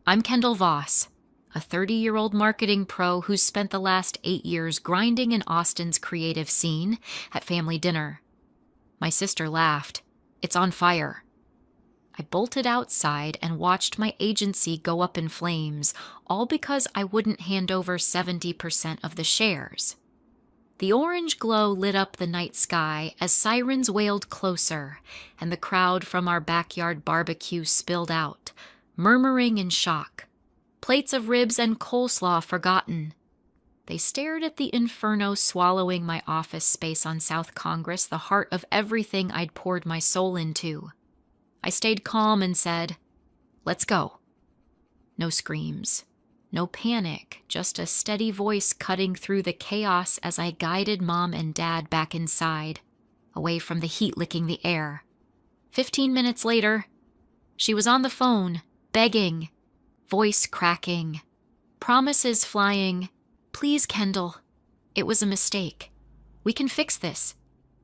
I'm Kendall Voss, a 30-year-old marketing pro who's spent the last 8 years grinding in Austin's creative scene at family dinner. My sister laughed. It's on fire. I bolted outside and watched my agency go up in flames, all because I wouldn't hand over 70% of the shares. The orange glow lit up the night sky as sirens wailed closer, and the crowd from our backyard barbecue spilled out, murmuring in shock. Plates of ribs and coleslaw forgotten. They stared at the inferno swallowing my office space on South Congress, the heart of everything I'd poured my soul into. I stayed calm and said, "Let's go." No screams. No panic, just a steady voice cutting through the chaos as I guided Mom and Dad back inside, away from the heat licking the air. 15 minutes later, she was on the phone, begging, voice cracking, promises flying. "Please, Kendall, it was a mistake. We can fix this.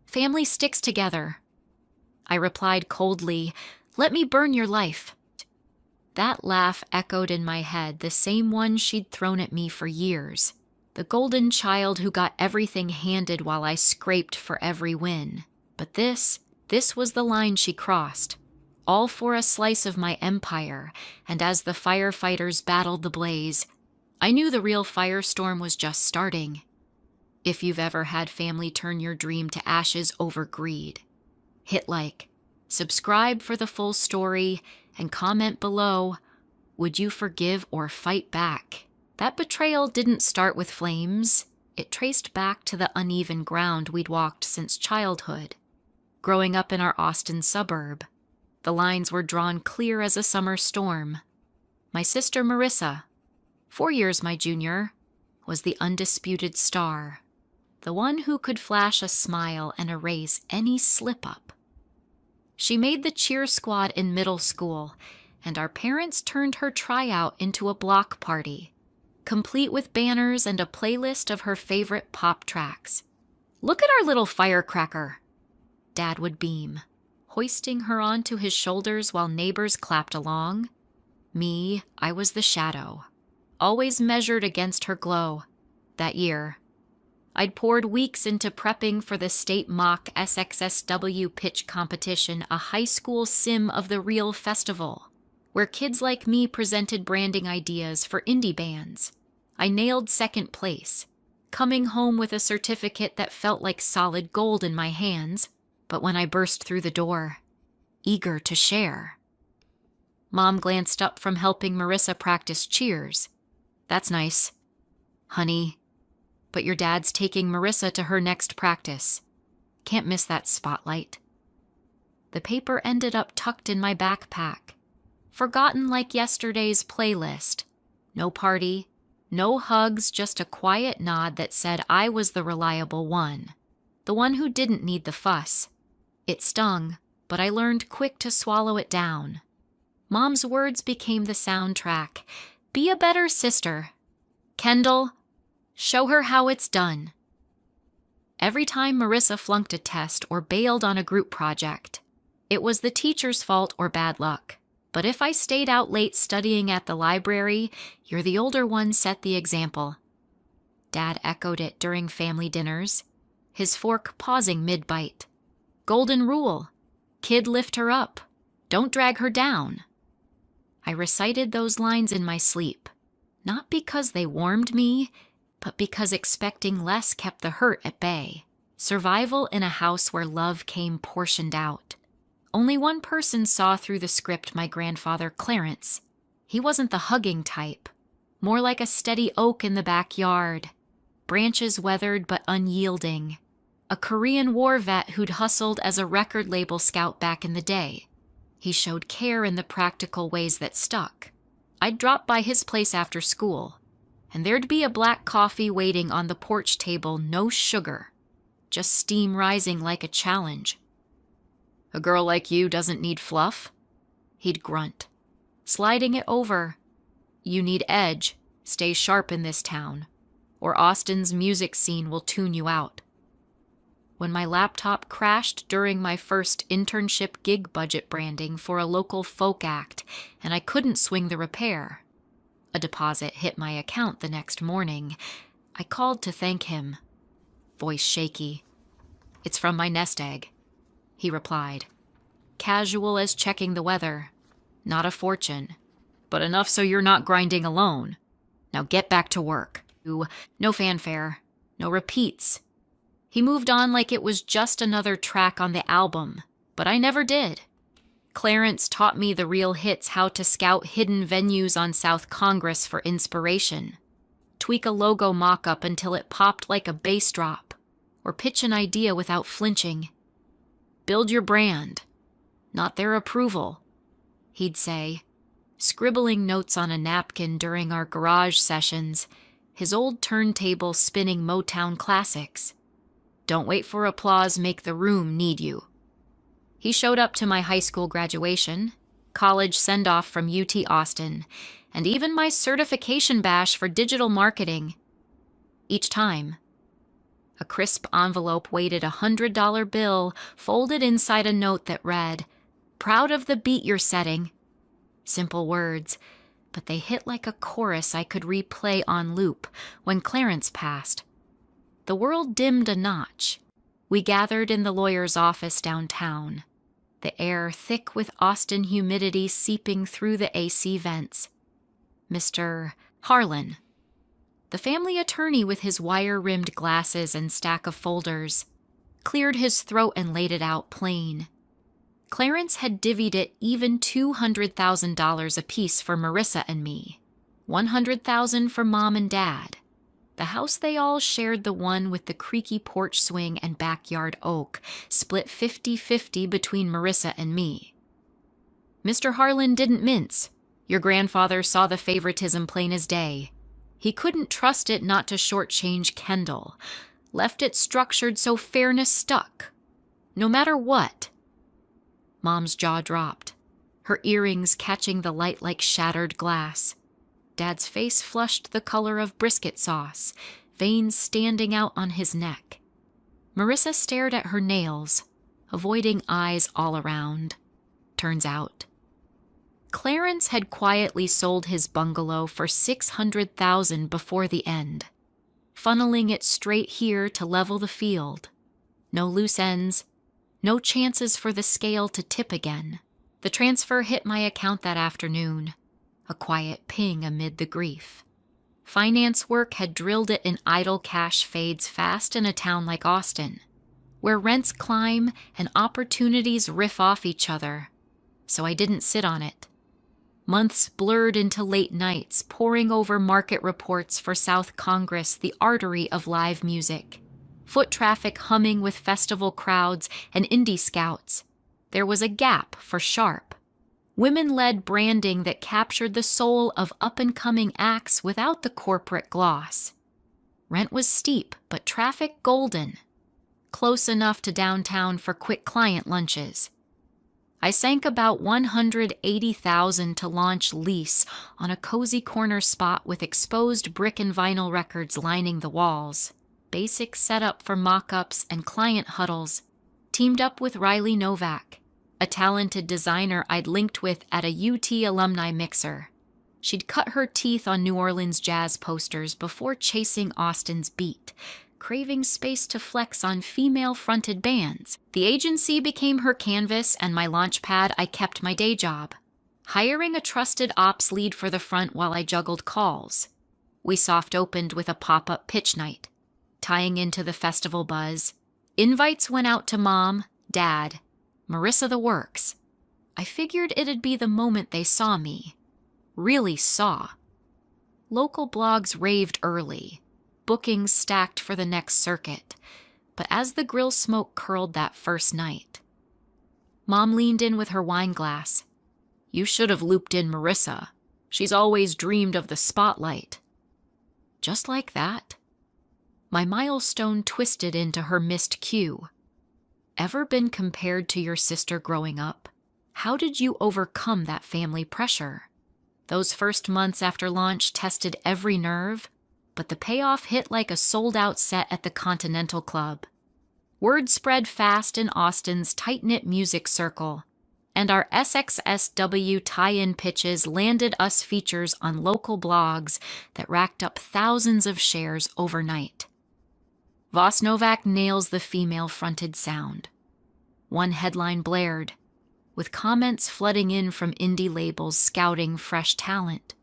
Family sticks together." I replied coldly, "Let me burn your life." That laugh echoed in my head, the same one she'd thrown at me for years. The golden child who got everything handed while I scraped for every win. But this was the line she crossed. All for a slice of my empire, and as the firefighters battled the blaze, I knew the real firestorm was just starting. If you've ever had family turn your dream to ashes over greed, hit like, subscribe for the full story, and comment below, would you forgive or fight back? That betrayal didn't start with flames. It traced back to the uneven ground we'd walked since childhood. Growing up in our Austin suburb, the lines were drawn clear as a summer storm. My sister Marissa, 4 years my junior, was the undisputed star, the one who could flash a smile and erase any slip-up. She made the cheer squad in middle school, and our parents turned her tryout into a block party, complete with banners and a playlist of her favorite pop tracks. "Look at our little firecracker," Dad would beam, hoisting her onto his shoulders while neighbors clapped along. Me, I was the shadow, always measured against her glow. That year, I'd poured weeks into prepping for the state mock SXSW pitch competition, a high school sim of the real festival, where kids like me presented branding ideas for indie bands. I nailed second place, coming home with a certificate that felt like solid gold in my hands, but when I burst through the door, eager to share. Mom glanced up from helping Marissa practice cheers. "That's nice, honey. But your dad's taking Marissa to her next practice. Can't miss that spotlight." The paper ended up tucked in my backpack, forgotten like yesterday's playlist. No party, no hugs, just a quiet nod that said I was the reliable one, the one who didn't need the fuss. It stung, but I learned quick to swallow it down. Mom's words became the soundtrack. "Be a better sister. Kendall, show her how it's done." Every time Marissa flunked a test or bailed on a group project, it was the teacher's fault or bad luck. But if I stayed out late studying at the library, "You're the older one, set the example." Dad echoed it during family dinners, his fork pausing mid-bite. "Golden rule. Kid, lift her up. Don't drag her down." I recited those lines in my sleep, not because they warmed me, but because expecting less kept the hurt at bay. Survival in a house where love came portioned out. Only one person saw through the script, my grandfather, Clarence. He wasn't the hugging type, more like a steady oak in the backyard, branches weathered but unyielding. A Korean War vet who'd hustled as a record label scout back in the day. He showed care in the practical ways that stuck. I'd drop by his place after school, and there'd be a black coffee waiting on the porch table, no sugar, just steam rising like a challenge. "A girl like you doesn't need fluff?" He'd grunt, sliding it over. "You need edge, stay sharp in this town, or Austin's music scene will tune you out." When my laptop crashed during my first internship gig budget branding for a local folk act, and I couldn't swing the repair, A deposit hit my account the next morning. I called to thank him. Voice shaky. "It's from my nest egg," he replied. Casual as checking the weather. "Not a fortune, but enough so you're not grinding alone. Now get back to work." No fanfare, no repeats. He moved on like it was just another track on the album, but I never did. Clarence taught me the real hits, how to scout hidden venues on South Congress for inspiration, tweak a logo mock-up until it popped like a bass drop, or pitch an idea without flinching. "Build your brand, not their approval," he'd say, scribbling notes on a napkin during our garage sessions, his old turntable spinning Motown classics. "Don't wait for applause, make the room need you." He showed up to my high school graduation, college send-off from UT Austin, and even my certification bash for digital marketing. Each time, a crisp envelope weighted $100 bill folded inside a note that read, "Proud of the beat you're setting." Simple words, but they hit like a chorus I could replay on loop when Clarence passed. The world dimmed a notch. We gathered in the lawyer's office downtown, the air thick with Austin humidity seeping through the AC vents. Mr. Harlan, the family attorney with his wire-rimmed glasses and stack of folders, cleared his throat and laid it out plain. Clarence had divvied it even $200,000 apiece for Marissa and me, $100,000 for Mom and Dad. The house they all shared, the one with the creaky porch swing and backyard oak, split 50-50 between Marissa and me. Mr. Harlan didn't mince. Your grandfather saw the favoritism plain as day. He couldn't trust it not to shortchange Kendall, left it structured so fairness stuck, no matter what. Mom's jaw dropped, her earrings catching the light like shattered glass. Dad's face flushed the color of brisket sauce, veins standing out on his neck. Marissa stared at her nails, avoiding eyes all around. Turns out, Clarence had quietly sold his bungalow for $600,000 before the end, funneling it straight here to level the field. No loose ends, no chances for the scale to tip again. The transfer hit my account that afternoon, a quiet ping amid the grief. Finance work had drilled it in idle cash fades fast in a town like Austin, where rents climb and opportunities riff off each other, so I didn't sit on it. Months blurred into late nights, poring over market reports for South Congress, the artery of live music. Foot traffic humming with festival crowds and indie scouts. There was a gap for sharp, women-led branding that captured the soul of up-and-coming acts without the corporate gloss. Rent was steep, but traffic golden. Close enough to downtown for quick client lunches. I sank about $180,000 to launch Lease on a cozy corner spot with exposed brick and vinyl records lining the walls. Basic setup for mock-ups and client huddles. Teamed up with Riley Novak, a talented designer I'd linked with at a UT alumni mixer. She'd cut her teeth on New Orleans jazz posters before chasing Austin's beat, craving space to flex on female-fronted bands. The agency became her canvas, and my launch pad. I kept my day job, hiring a trusted ops lead for the front while I juggled calls. We soft-opened with a pop-up pitch night, tying into the festival buzz. Invites went out to Mom, Dad, Marissa the works. I figured it'd be the moment they saw me. Really saw. Local blogs raved early, bookings stacked for the next circuit, but as the grill smoke curled that first night, Mom leaned in with her wine glass. "You should have looped in Marissa. She's always dreamed of the spotlight." Just like that, my milestone twisted into her missed cue. Ever been compared to your sister growing up? How did you overcome that family pressure? Those first months after launch tested every nerve, but the payoff hit like a sold-out set at the Continental Club. Word spread fast in Austin's tight-knit music circle. And our SXSW tie-in pitches landed us features on local blogs that racked up thousands of shares overnight. Voss Novak nails the female-fronted sound. One headline blared, with comments flooding in from indie labels scouting fresh talent.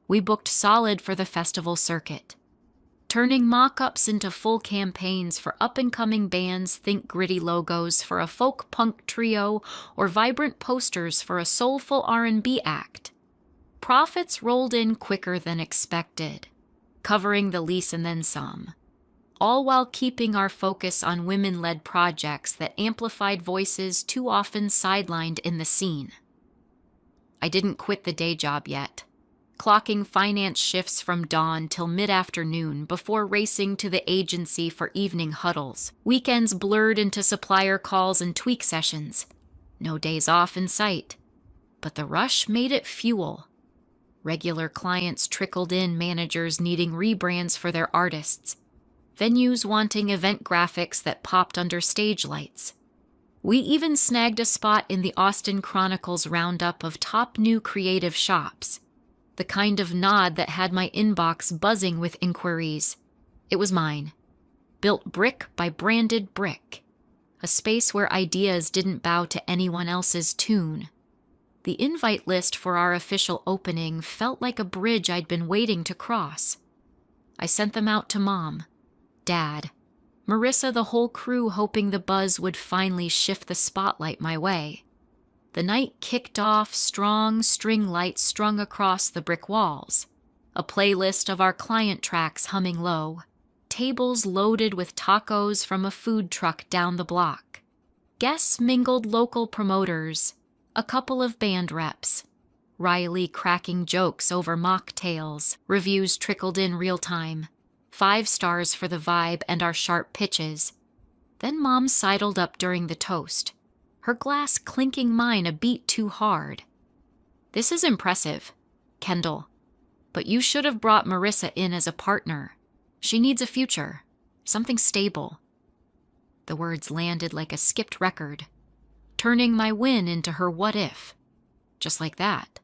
We booked solid for the festival circuit, turning mock-ups into full campaigns for up-and-coming bands, think gritty logos for a folk-punk trio, or vibrant posters for a soulful R&B act. Profits rolled in quicker than expected, covering the lease and then some, all while keeping our focus on women-led projects that amplified voices too often sidelined in the scene. I didn't quit the day job yet, clocking finance shifts from dawn till mid-afternoon before racing to the agency for evening huddles. Weekends blurred into supplier calls and tweak sessions. No days off in sight. But the rush made it fuel. Regular clients trickled in, managers needing rebrands for their artists, venues wanting event graphics that popped under stage lights. We even snagged a spot in the Austin Chronicle's roundup of top new creative shops, the kind of nod that had my inbox buzzing with inquiries. It was mine, built brick by branded brick, a space where ideas didn't bow to anyone else's tune. The invite list for our official opening felt like a bridge I'd been waiting to cross. I sent them out to Mom, Dad, Marissa, the whole crew, hoping the buzz would finally shift the spotlight my way. The night kicked off, strong string lights strung across the brick walls, a playlist of our client tracks humming low, tables loaded with tacos from a food truck down the block. Guests mingled local promoters, a couple of band reps, Riley cracking jokes over mocktails, reviews trickled in real time. 5 stars for the vibe and our sharp pitches. Then Mom sidled up during the toast, her glass clinking mine a beat too hard. "This is impressive, Kendall, but you should have brought Marissa in as a partner. She needs a future, something stable." The words landed like a skipped record, turning my win into her what if, just like that.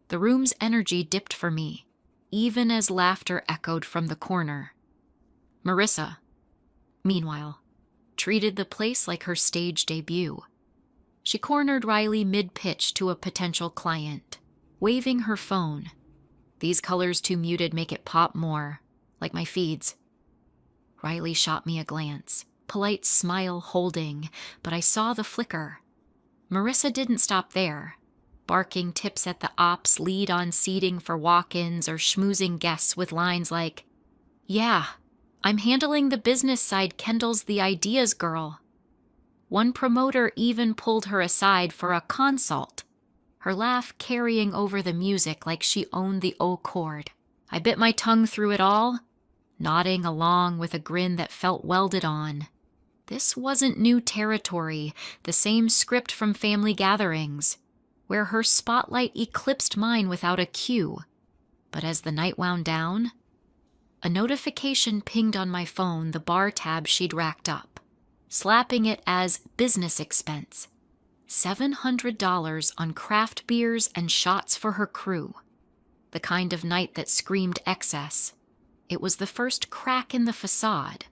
The room's energy dipped for me, even as laughter echoed from the corner. Marissa, meanwhile, treated the place like her stage debut. She cornered Riley mid-pitch to a potential client, waving her phone. "These colors too muted make it pop more, like my feeds." Riley shot me a glance, polite smile holding, but I saw the flicker. Marissa didn't stop there, barking tips at the ops lead on seating for walk-ins or schmoozing guests with lines like, "Yeah, I'm handling the business side, Kendall's the ideas girl." One promoter even pulled her aside for a consult, her laugh carrying over the music like she owned the O chord. I bit my tongue through it all, nodding along with a grin that felt welded on. This wasn't new territory, the same script from family gatherings, where her spotlight eclipsed mine without a cue. But as the night wound down, a notification pinged on my phone the bar tab she'd racked up, slapping it as business expense. $700 on craft beers and shots for her crew. The kind of night that screamed excess. It was the first crack in the facade.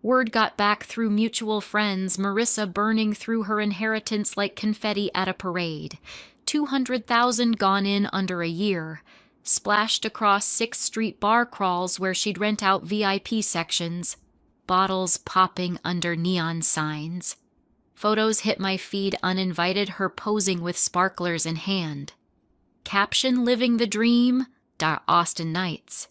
Word got back through mutual friends, Marissa burning through her inheritance like confetti at a parade. 200,000 gone in under a year, splashed across 6th Street bar crawls where she'd rent out VIP sections, bottles popping under neon signs. Photos hit my feed uninvited, her posing with sparklers in hand. Caption living the dream, da Austin Nights.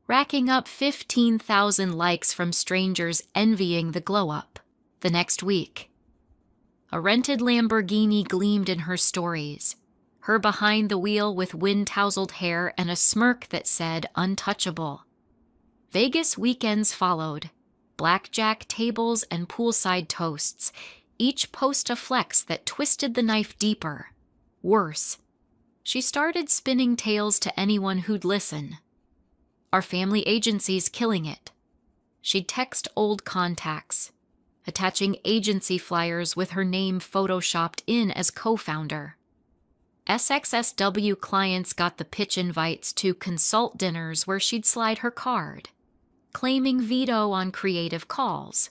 Racking up 15,000 likes from strangers envying the glow-up. The next week, a rented Lamborghini gleamed in her stories, her behind the wheel with wind-tousled hair and a smirk that said untouchable. Vegas weekends followed, blackjack tables and poolside toasts, each post a flex that twisted the knife deeper. Worse, she started spinning tales to anyone who'd listen. Our family agency's killing it. She'd text old contacts, attaching agency flyers with her name photoshopped in as co-founder. SXSW clients got the pitch invites to consult dinners where she'd slide her card, claiming veto on creative calls.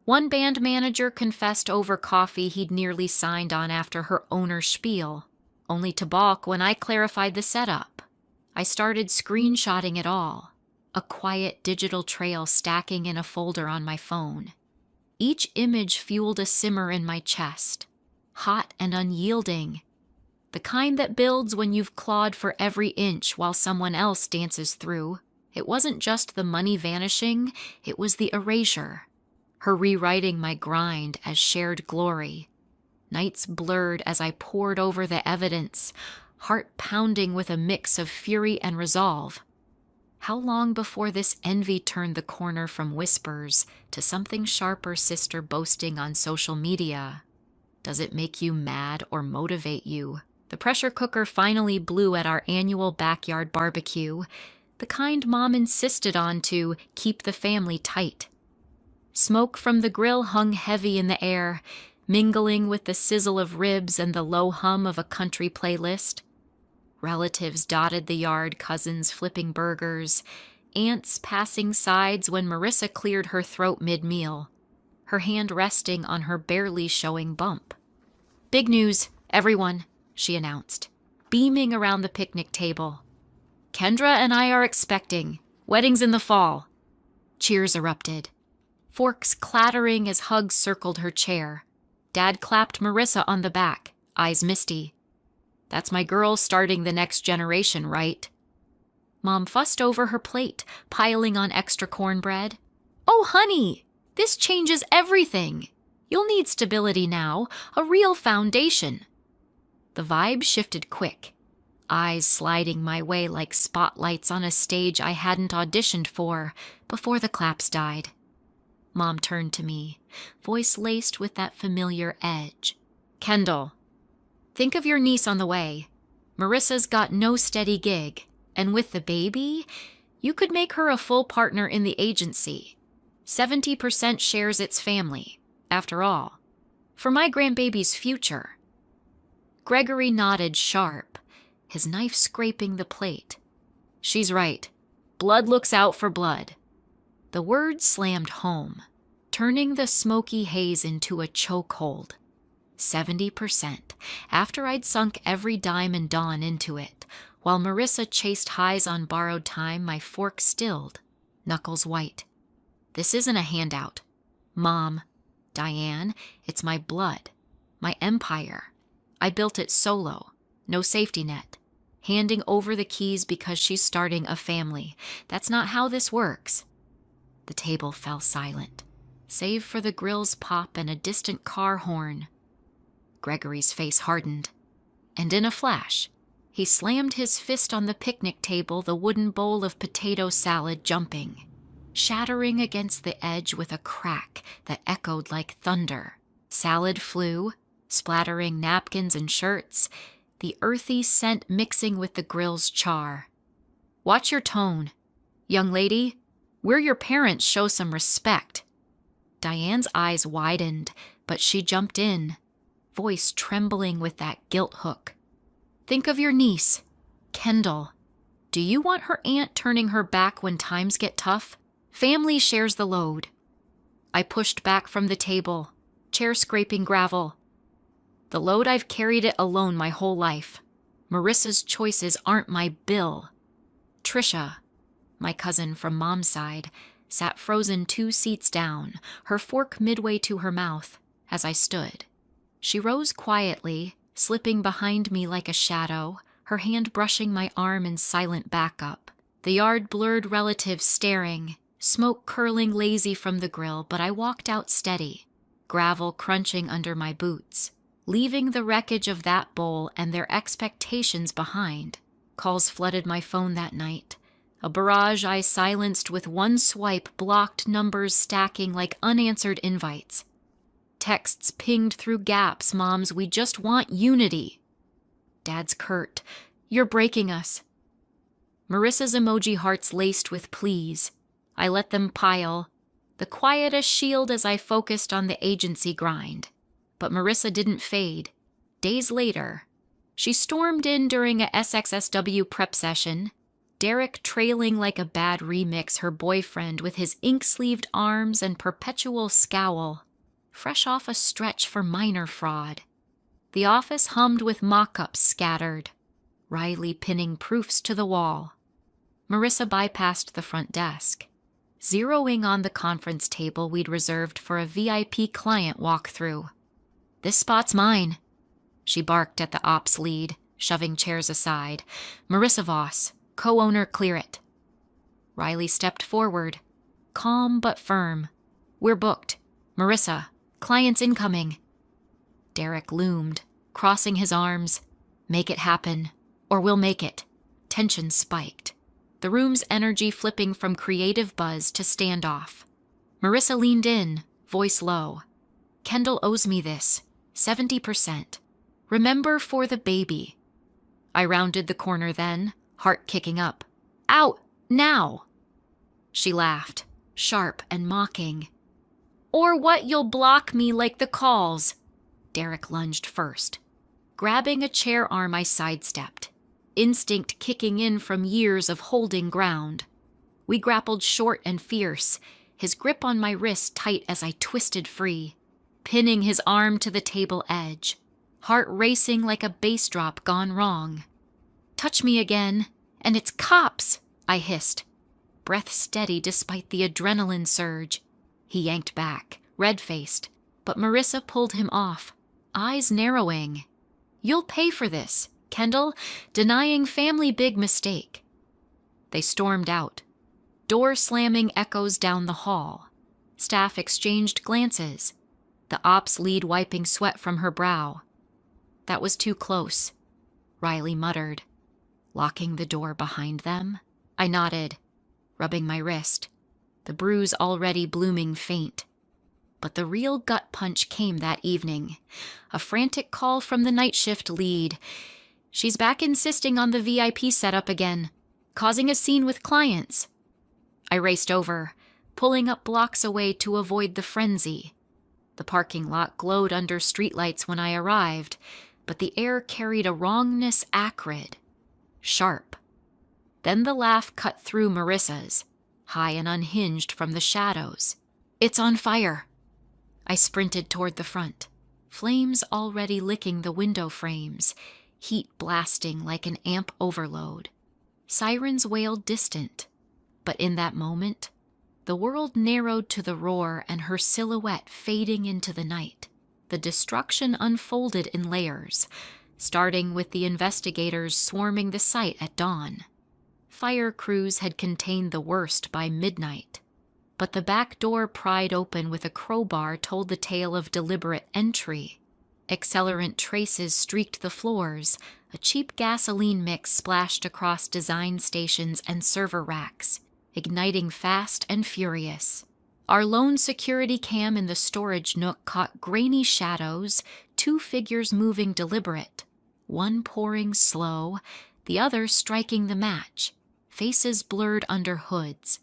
One band manager confessed over coffee he'd nearly signed on after her owner's spiel, only to balk when I clarified the setup. I started screenshotting it all, a quiet digital trail stacking in a folder on my phone. Each image fueled a simmer in my chest, hot and unyielding, the kind that builds when you've clawed for every inch while someone else dances through. It wasn't just the money vanishing, it was the erasure. Her rewriting my grind as shared glory. Nights blurred as I pored over the evidence, heart pounding with a mix of fury and resolve. How long before this envy turned the corner from whispers to something sharper sister boasting on social media? Does it make you mad or motivate you? The pressure cooker finally blew at our annual backyard barbecue, the kind Mom insisted on to keep the family tight. Smoke from the grill hung heavy in the air, mingling with the sizzle of ribs and the low hum of a country playlist. Relatives dotted the yard, cousins flipping burgers, aunts passing sides when Marissa cleared her throat mid-meal, her hand resting on her barely showing bump. "Big news, everyone," she announced, beaming around the picnic table. "Kendra and I are expecting. Wedding's in the fall." Cheers erupted, forks clattering as hugs circled her chair. Dad clapped Marissa on the back, eyes misty. "That's my girl starting the next generation, right?" Mom fussed over her plate, piling on extra cornbread. "Oh, honey, this changes everything. You'll need stability now, a real foundation." The vibe shifted quick, eyes sliding my way like spotlights on a stage I hadn't auditioned for before the claps died. Mom turned to me, voice laced with that familiar edge. "Kendall, think of your niece on the way. Marissa's got no steady gig, and with the baby, you could make her a full partner in the agency. 70% shares its family, after all. For my grandbaby's future." Gregory nodded sharp, his knife scraping the plate. "She's right. Blood looks out for blood." The words slammed home, turning the smoky haze into a chokehold. 70%, after I'd sunk every dime and dawn into it. While Marissa chased highs on borrowed time, my fork stilled, knuckles white. "This isn't a handout. Mom, Diane, it's my blood, my empire. I built it solo, no safety net, handing over the keys because she's starting a family. That's not how this works." The table fell silent, save for the grill's pop and a distant car horn. Gregory's face hardened, and in a flash, he slammed his fist on the picnic table, the wooden bowl of potato salad jumping, shattering against the edge with a crack that echoed like thunder. Salad flew, splattering napkins and shirts, the earthy scent mixing with the grill's char. "Watch your tone. Young lady, we're your parents, show some respect." Diane's eyes widened, but she jumped in, voice trembling with that guilt hook. "Think of your niece, Kendall. Do you want her aunt turning her back when times get tough? Family shares the load." I pushed back from the table, chair scraping gravel. "The load I've carried it alone my whole life. Marissa's choices aren't my bill." Trisha, my cousin from Mom's side, sat frozen 2 seats down, her fork midway to her mouth, as I stood. She rose quietly, slipping behind me like a shadow, her hand brushing my arm in silent backup. The yard blurred relatives staring, smoke curling lazy from the grill, but I walked out steady, gravel crunching under my boots, leaving the wreckage of that bowl and their expectations behind. Calls flooded my phone that night, a barrage I silenced with one swipe, blocked numbers stacking like unanswered invites. Texts pinged through gaps, Mom's "We just want unity." Dad's curt, "You're breaking us." Marissa's emoji hearts laced with please. I let them pile, the quiet a shield as I focused on the agency grind. But Marissa didn't fade. Days later, she stormed in during a SXSW prep session, Derek trailing like a bad remix her boyfriend with his ink-sleeved arms and perpetual scowl, fresh off a stretch for minor fraud. The office hummed with mock-ups scattered, Riley pinning proofs to the wall. Marissa bypassed the front desk, zeroing on the conference table we'd reserved for a VIP client walkthrough. "This spot's mine," she barked at the ops lead, shoving chairs aside. "Marissa Voss, co-owner, clear it." Riley stepped forward, calm but firm. "We're booked. Marissa, clients incoming." Derek loomed, crossing his arms. "Make it happen, or we'll make it." Tension spiked, the room's energy flipping from creative buzz to standoff. Marissa leaned in, voice low. "Kendall owes me this, 70%. Remember, for the baby." I rounded the corner then, heart kicking up. "Out, now!" She laughed, sharp and mocking. "Or what, you'll block me like the calls." Derek lunged first. Grabbing a chair arm, I sidestepped, instinct kicking in from years of holding ground. We grappled short and fierce, his grip on my wrist tight as I twisted free, pinning his arm to the table edge, heart racing like a bass drop gone wrong. "Touch me again, and it's cops," I hissed, breath steady despite the adrenaline surge. He yanked back, red-faced, but Marissa pulled him off, eyes narrowing. "You'll pay for this, Kendall, denying family big mistake." They stormed out, door slamming echoes down the hall. Staff exchanged glances, the ops lead wiping sweat from her brow. "That was too close," Riley muttered. "Locking the door behind them?" I nodded, rubbing my wrist, the bruise already blooming faint. But the real gut punch came that evening. A frantic call from the night shift lead. "She's back insisting on the VIP setup again, causing a scene with clients." I raced over, pulling up blocks away to avoid the frenzy. The parking lot glowed under streetlights when I arrived, but the air carried a wrongness acrid, sharp. Then the laugh cut through Marissa's, high and unhinged from the shadows. "It's on fire." I sprinted toward the front, flames already licking the window frames, heat blasting like an amp overload. Sirens wailed distant, but in that moment, the world narrowed to the roar and her silhouette fading into the night. The destruction unfolded in layers, starting with the investigators swarming the site at dawn. Fire crews had contained the worst by midnight, but the back door pried open with a crowbar told the tale of deliberate entry. Accelerant traces streaked the floors, a cheap gasoline mix splashed across design stations and server racks, igniting fast and furious. Our lone security cam in the storage nook caught grainy shadows, two figures moving deliberate, one pouring slow, the other striking the match, faces blurred under hoods.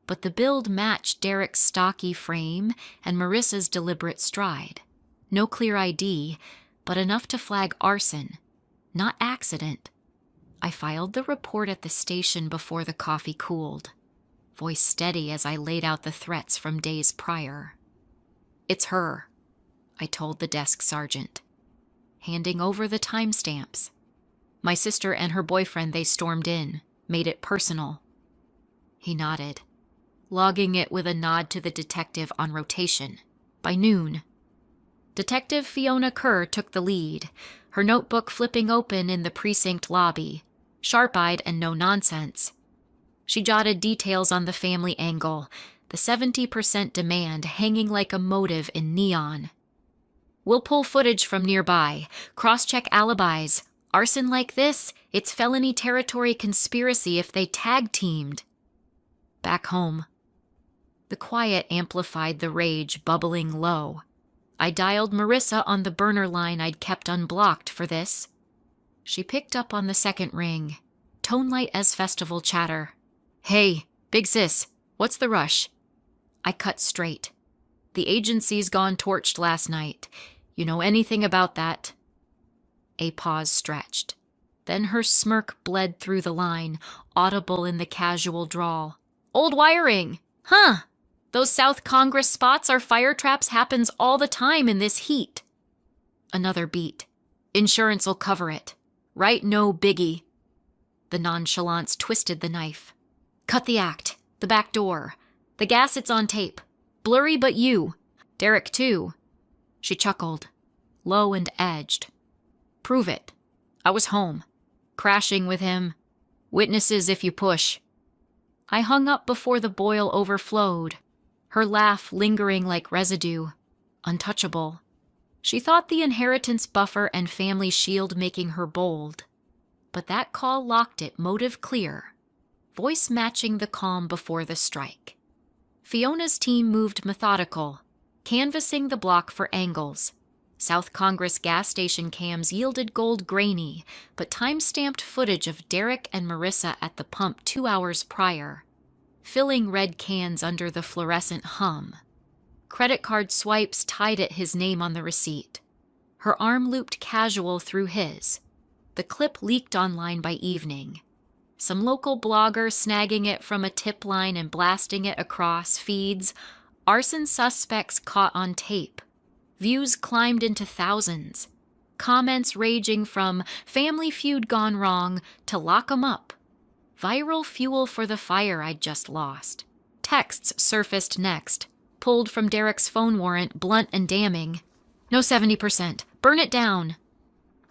But the build matched Derek's stocky frame and Marissa's deliberate stride. No clear ID, but enough to flag arson, not accident. I filed the report at the station before the coffee cooled, voice steady as I laid out the threats from days prior. "It's her," I told the desk sergeant, handing over the timestamps. My sister and her boyfriend, they stormed in, made it personal. He nodded, logging it with a nod to the detective on rotation. By noon, Detective Fiona Kerr took the lead, her notebook flipping open in the precinct lobby, sharp-eyed and no nonsense. She jotted details on the family angle, the 70% demand hanging like a motive in neon. "We'll pull footage from nearby, cross-check alibis. Arson like this, it's felony territory conspiracy if they tag-teamed." Back home, the quiet amplified the rage bubbling low. I dialed Marissa on the burner line I'd kept unblocked for this. She picked up on the second ring, tone light as festival chatter. "Hey, big sis, what's the rush?" I cut straight. The agency's gone torched last night. You know anything about that? A pause stretched. Then her smirk bled through the line, audible in the casual drawl. Old wiring! Huh! Those South Congress spots are fire traps happens all the time in this heat. Another beat. Insurance'll cover it. Right, no biggie. The nonchalance twisted the knife. Cut the act. The back door. The gas, it's on tape. Blurry but you. Derek too. She chuckled, low and edged. Prove it. I was home. Crashing with him. Witnesses if you push. I hung up before the boil overflowed, her laugh lingering like residue, untouchable. She thought the inheritance buffer and family shield making her bold. But that call locked it, motive clear, voice matching the calm before the strike. Fiona's team moved methodical, canvassing the block for angles. South Congress gas station cams yielded gold grainy, but time-stamped footage of Derek and Marissa at the pump 2 hours prior, filling red cans under the fluorescent hum. Credit card swipes tied at his name on the receipt. Her arm looped casual through his. The clip leaked online by evening. Some local blogger snagging it from a tip line and blasting it across feeds. Arson suspects caught on tape. Views climbed into thousands. Comments raging from family feud gone wrong to lock 'em up. Viral fuel for the fire I'd just lost. Texts surfaced next, pulled from Derek's phone warrant, blunt and damning. No 70%. Burn it down.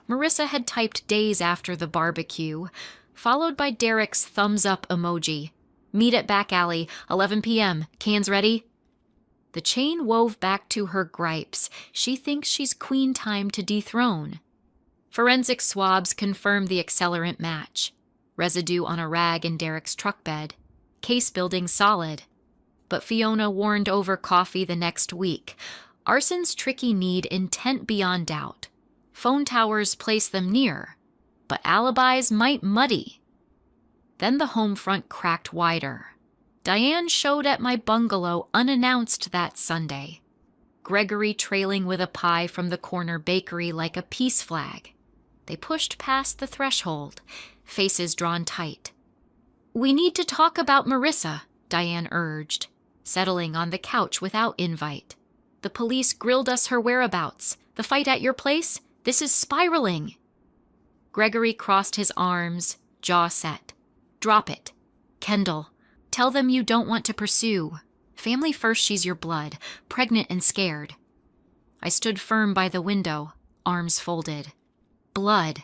Marissa had typed days after the barbecue, followed by Derek's thumbs up emoji. Meet at back alley, 11 p.m. Cans ready? The chain wove back to her gripes. She thinks she's queen time to dethrone. Forensic swabs confirm the accelerant match. Residue on a rag in Derek's truck bed. Case building solid. But Fiona warned over coffee the next week. Arson's tricky need intent beyond doubt. Phone towers place them near, but alibis might muddy. Then the home front cracked wider. Diane showed at my bungalow unannounced that Sunday. Gregory trailing with a pie from the corner bakery like a peace flag. They pushed past the threshold, faces drawn tight. We need to talk about Marissa, Diane urged, settling on the couch without invite. The police grilled us her whereabouts. The fight at your place? This is spiraling. Gregory crossed his arms, jaw set. Drop it. Kendall, tell them you don't want to pursue. Family first, she's your blood, pregnant and scared. I stood firm by the window, arms folded. Blood.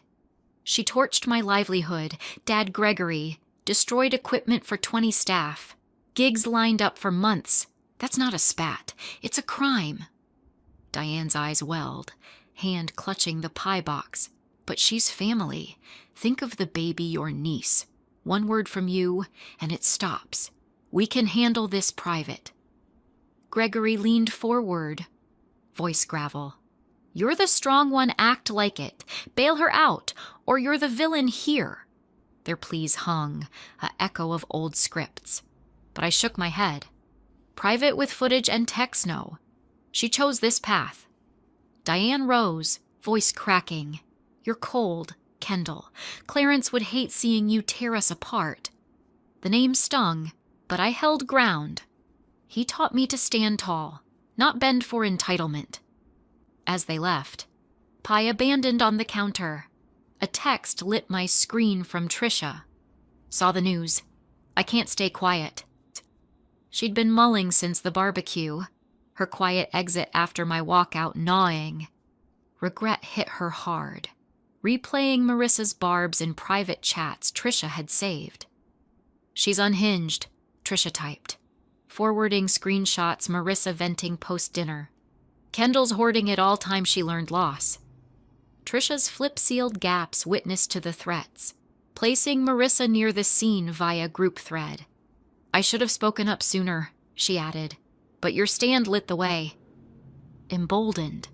She torched my livelihood, Dad Gregory, destroyed equipment for 20 staff. Gigs lined up for months. That's not a spat. It's a crime. Diane's eyes welled, hand clutching the pie box. But she's family. Think of the baby, your niece. One word from you, and it stops. We can handle this private. Gregory leaned forward. Voice gravel. You're the strong one, act like it. Bail her out, or you're the villain here. Their pleas hung, a echo of old scripts. But I shook my head. Private with footage and text, no. She chose this path. Diane rose, voice cracking. You're cold, Kendall. Clarence would hate seeing you tear us apart. The name stung, but I held ground. He taught me to stand tall, not bend for entitlement. As they left, pie abandoned on the counter. A text lit my screen from Trisha. Saw the news. I can't stay quiet. She'd been mulling since the barbecue, her quiet exit after my walkout gnawing. Regret hit her hard, replaying Marissa's barbs in private chats Trisha had saved. She's unhinged, Trisha typed, forwarding screenshots Marissa venting post-dinner. Kendall's hoarding it all time she learned loss. Trisha's flip-sealed gaps witnessed to the threats, placing Marissa near the scene via group thread. I should have spoken up sooner, she added, but your stand lit the way. Emboldened.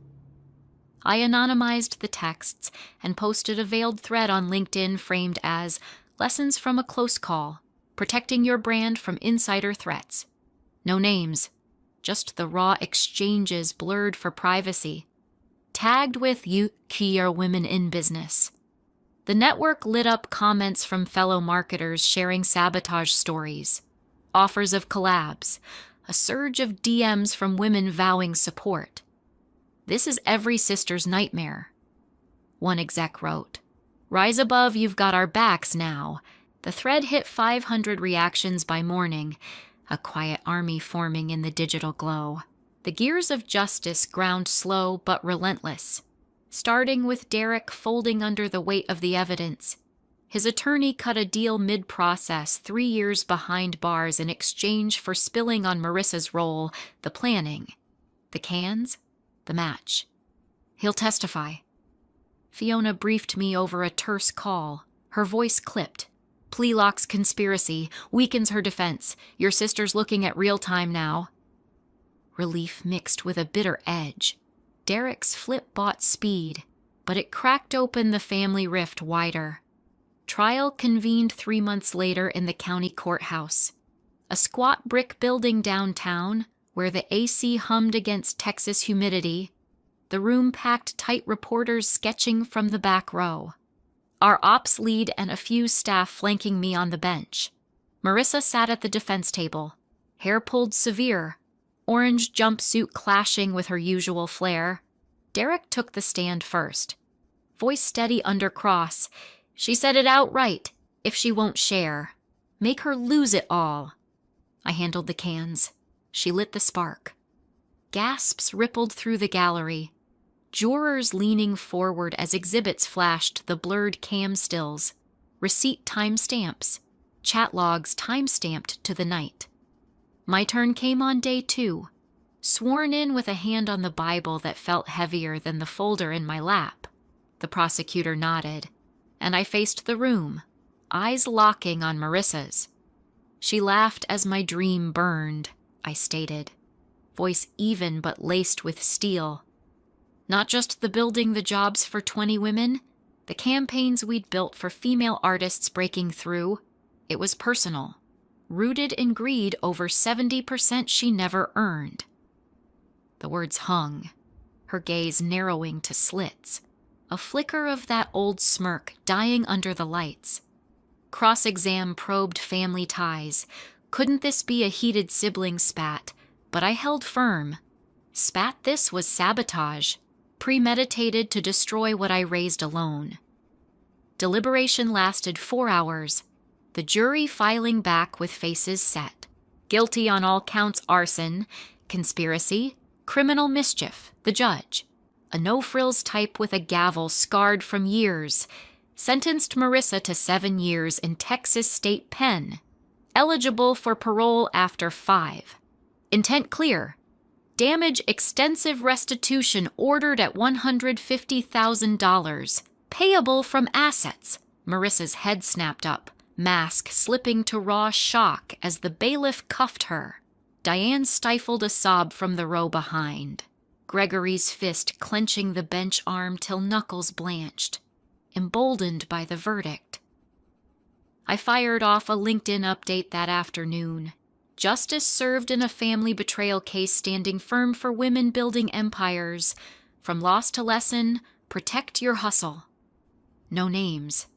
I anonymized the texts and posted a veiled thread on LinkedIn framed as Lessons from a Close Call, Protecting Your Brand from Insider Threats. No names, just the raw exchanges blurred for privacy, tagged with "You key are women in business." The network lit up comments from fellow marketers sharing sabotage stories, offers of collabs, a surge of DMs from women vowing support. "This is every sister's nightmare." One exec wrote, "Rise above, you've got our backs now." The thread hit 500 reactions by morning, a quiet army forming in the digital glow. The gears of justice ground slow but relentless, starting with Derek folding under the weight of the evidence. His attorney cut a deal mid-process, 3 years behind bars in exchange for spilling on Marissa's role, the planning, the cans, the match. He'll testify. Fiona briefed me over a terse call, her voice clipped. "Plealock's conspiracy weakens her defense. Your sister's looking at real time now." Relief mixed with a bitter edge. Derek's flip bought speed, but it cracked open the family rift wider. Trial convened 3 months later in the county courthouse, a squat brick building downtown where the AC hummed against Texas humidity, the room packed tight, reporters sketching from the back row. Our ops lead and a few staff flanking me on the bench. Marissa sat at the defense table, hair pulled severe, orange jumpsuit clashing with her usual flair. Derek took the stand first. Voice steady under cross. "She said it outright. If she won't share, make her lose it all." I handled the cans. She lit the spark. Gasps rippled through the gallery. Jurors leaning forward as exhibits flashed the blurred cam stills, receipt timestamps, chat logs timestamped to the night. My turn came on day 2, sworn in with a hand on the Bible that felt heavier than the folder in my lap. The prosecutor nodded, and I faced the room, eyes locking on Marissa's. She laughed as my dream burned, I stated, voice even but laced with steel. Not just the building the jobs for 20 women, the campaigns we'd built for female artists breaking through. It was personal, rooted in greed over 70% she never earned. The words hung, her gaze narrowing to slits, a flicker of that old smirk dying under the lights. Cross-exam probed family ties. Couldn't this be a heated sibling spat? But I held firm. Spat this was sabotage, premeditated to destroy what I raised alone. Deliberation lasted 4 hours, the jury filing back with faces set. Guilty on all counts: arson, conspiracy, criminal mischief, the judge. A no-frills type with a gavel scarred from years. Sentenced Marissa to 7 years in Texas State Pen. Eligible for parole after 5. Intent clear. Damage extensive restitution ordered at $150,000. Payable from assets. Marissa's head snapped up, mask slipping to raw shock as the bailiff cuffed her. Diane stifled a sob from the row behind. Gregory's fist clenching the bench arm till knuckles blanched, emboldened by the verdict. I fired off a LinkedIn update that afternoon. Justice served in a family betrayal case standing firm for women building empires. From loss to lesson, protect your hustle. No names.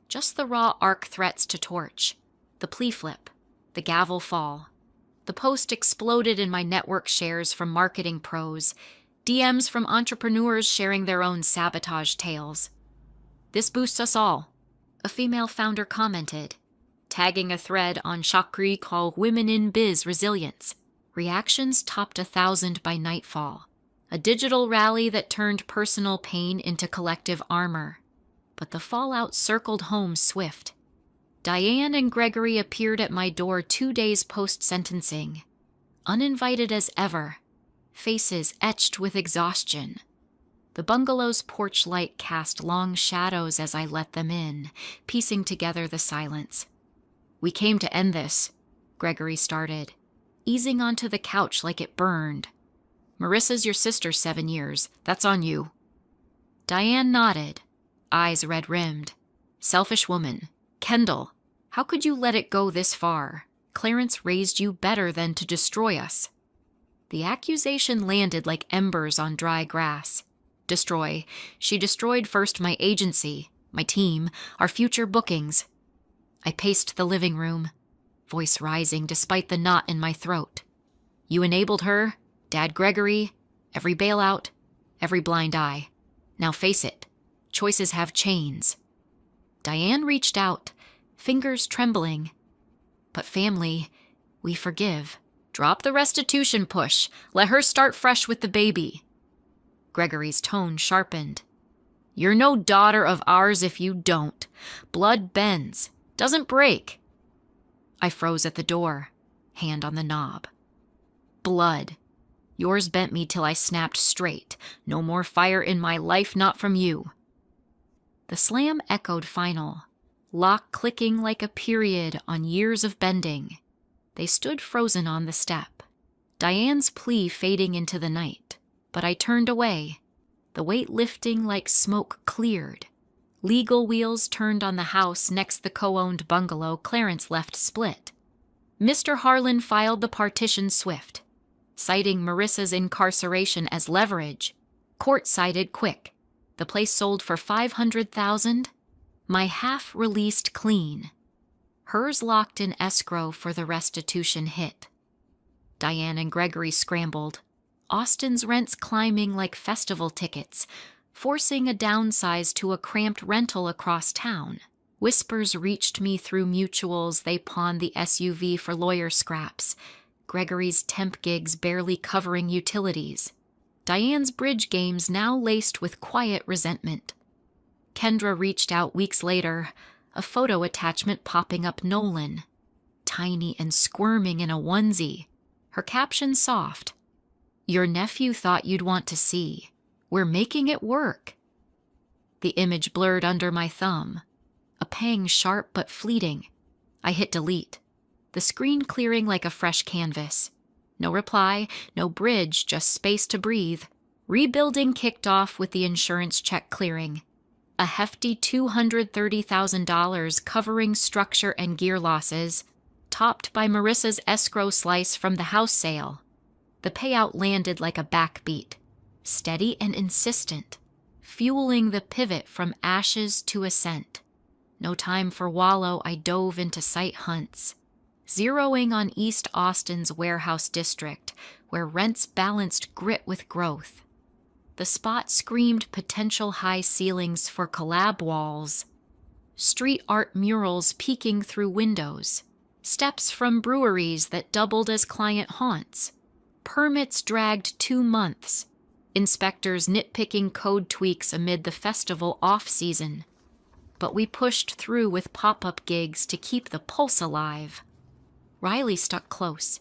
Just the raw arc threats to torch. The plea flip. The gavel fall. The post exploded in my network shares from marketing pros. DMs from entrepreneurs sharing their own sabotage tales. "This boosts us all," a female founder commented, tagging a thread on Chakri called Women in Biz Resilience. Reactions topped 1,000 by nightfall. A digital rally that turned personal pain into collective armor. But the fallout circled home swift. Diane and Gregory appeared at my door 2 days post-sentencing. Uninvited as ever, faces etched with exhaustion. The bungalow's porch light cast long shadows as I let them in, piecing together the silence. "We came to end this," Gregory started, easing onto the couch like it burned. "Marissa's your sister's 7 years. That's on you." Diane nodded, eyes red-rimmed. "Selfish woman. Kendall, how could you let it go this far? Clarence raised you better than to destroy us." The accusation landed like embers on dry grass. Destroy. She destroyed first my agency, my team, our future bookings. I paced the living room, voice rising despite the knot in my throat. You enabled her, Dad Gregory, every bailout, every blind eye. Now face it, choices have chains. Diane reached out, fingers trembling. But family, we forgive. Drop the restitution push. Let her start fresh with the baby. Gregory's tone sharpened. You're no daughter of ours if you don't. Blood bends, doesn't break. I froze at the door, hand on the knob. Blood. Yours bent me till I snapped straight. No more fire in my life, not from you. The slam echoed final, lock clicking like a period on years of bending. They stood frozen on the step, Diane's plea fading into the night. But I turned away, the weight lifting like smoke cleared. Legal wheels turned on the house next the co-owned bungalow Clarence left split. Mr. Harlan filed the partition swift, citing Marissa's incarceration as leverage. Court cited quick. The place sold for $500,000. My half released clean. Hers locked in escrow for the restitution hit. Diane and Gregory scrambled. Austin's rents climbing like festival tickets, forcing a downsize to a cramped rental across town. Whispers reached me through mutuals. They pawned the SUV for lawyer scraps. Gregory's temp gigs barely covering utilities. Diane's bridge games now laced with quiet resentment. Kendra reached out weeks later, a photo attachment popping up Nolan, tiny and squirming in a onesie. Her caption soft. Your nephew thought you'd want to see. We're making it work. The image blurred under my thumb, a pang sharp but fleeting. I hit delete, the screen clearing like a fresh canvas. No reply, no bridge, just space to breathe. Rebuilding kicked off with the insurance check clearing. A hefty $230,000 covering structure and gear losses, topped by Marissa's escrow slice from the house sale. The payout landed like a backbeat, steady and insistent, fueling the pivot from ashes to ascent. No time for wallow, I dove into site hunts, zeroing on East Austin's warehouse district, where rents balanced grit with growth. The spot screamed potential high ceilings for collab walls, street art murals peeking through windows, steps from breweries that doubled as client haunts. Permits dragged 2 months, inspectors nitpicking code tweaks amid the festival off-season. But we pushed through with pop-up gigs to keep the pulse alive. Riley stuck close,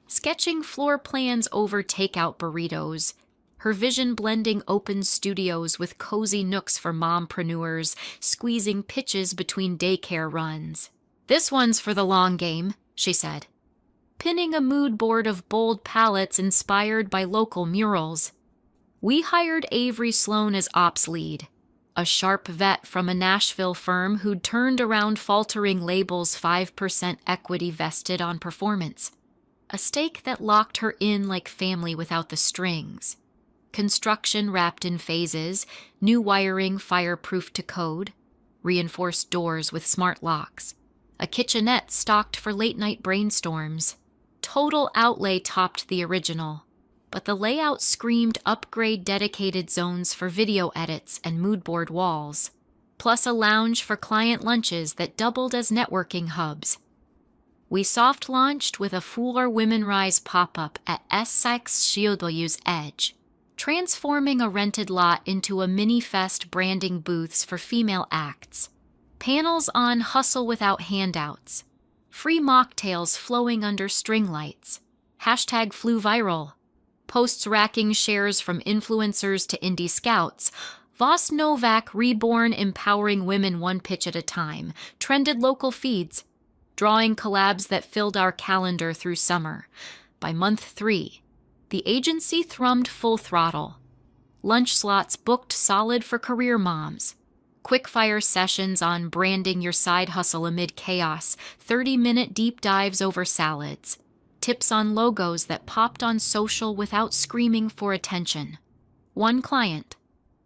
sketching floor plans over takeout burritos, her vision blending open studios with cozy nooks for mompreneurs, squeezing pitches between daycare runs. This one's for the long game, she said, pinning a mood board of bold palettes inspired by local murals. We hired Avery Sloan as ops lead, a sharp vet from a Nashville firm who'd turned around faltering labels 5% equity vested on performance, a stake that locked her in like family without the strings. Construction wrapped in phases, new wiring fireproof to code, reinforced doors with smart locks, a kitchenette stocked for late-night brainstorms. Total outlay topped the original, but the layout screamed upgrade dedicated zones for video edits and moodboard walls, plus a lounge for client lunches that doubled as networking hubs. We soft-launched with a Fool Our Women Rise pop-up at SXSHW's Edge, transforming a rented lot into a mini-fest branding booths for female acts, panels on hustle without handouts, free mocktails flowing under string lights, hashtag flew viral, posts racking shares from influencers to indie scouts, Voss Novak reborn empowering women one pitch at a time, trended local feeds, drawing collabs that filled our calendar through summer. By month 3, the agency thrummed full throttle. Lunch slots booked solid for career moms. Quickfire sessions on branding your side hustle amid chaos, 30-minute deep dives over salads. Tips on logos that popped on social without screaming for attention. One client,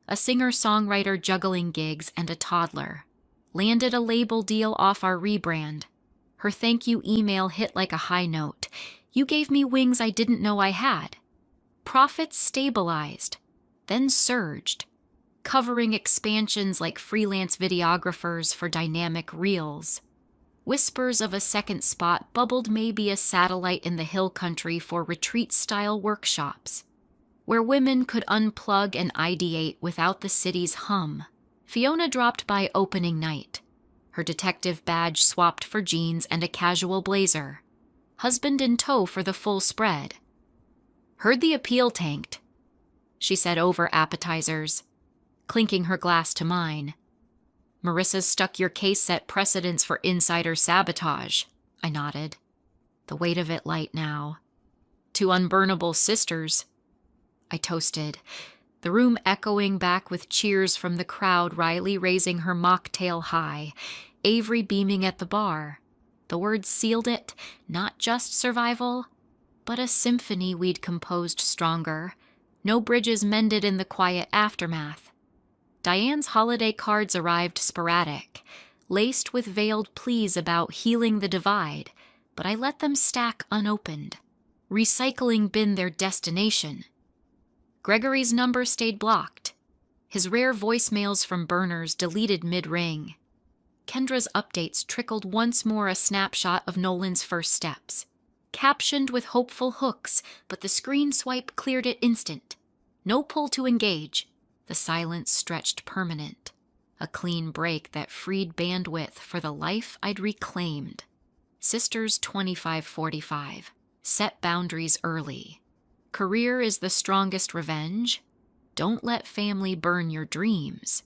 a singer-songwriter juggling gigs and a toddler, landed a label deal off our rebrand. Her thank you email hit like a high note. You gave me wings I didn't know I had. Profits stabilized, then surged, covering expansions like freelance videographers for dynamic reels. Whispers of a second spot bubbled, maybe a satellite in the hill country for retreat-style workshops, where women could unplug and ideate without the city's hum. Fiona dropped by opening night, her detective badge swapped for jeans and a casual blazer, husband in tow for the full spread. Heard the appeal tanked, she said over appetizers, clinking her glass to mine. Marissa's stuck your case set precedents for insider sabotage, I nodded, the weight of it light now. Two unburnable sisters, I toasted, the room echoing back with cheers from the crowd, Riley raising her mocktail high, Avery beaming at the bar. The words sealed it, not just survival, but a symphony we'd composed stronger, no bridges mended in the quiet aftermath. Diane's holiday cards arrived sporadic, laced with veiled pleas about healing the divide, but I let them stack unopened, recycling bin their destination. Gregory's number stayed blocked, his rare voicemails from burners deleted mid-ring. Kendra's updates trickled once more, a snapshot of Nolan's first steps, captioned with hopeful hooks, but the screen swipe cleared it instant. No pull to engage. The silence stretched permanent, a clean break that freed bandwidth for the life I'd reclaimed. Sisters 25-45, set boundaries early. Career is the strongest revenge. Don't let family burn your dreams.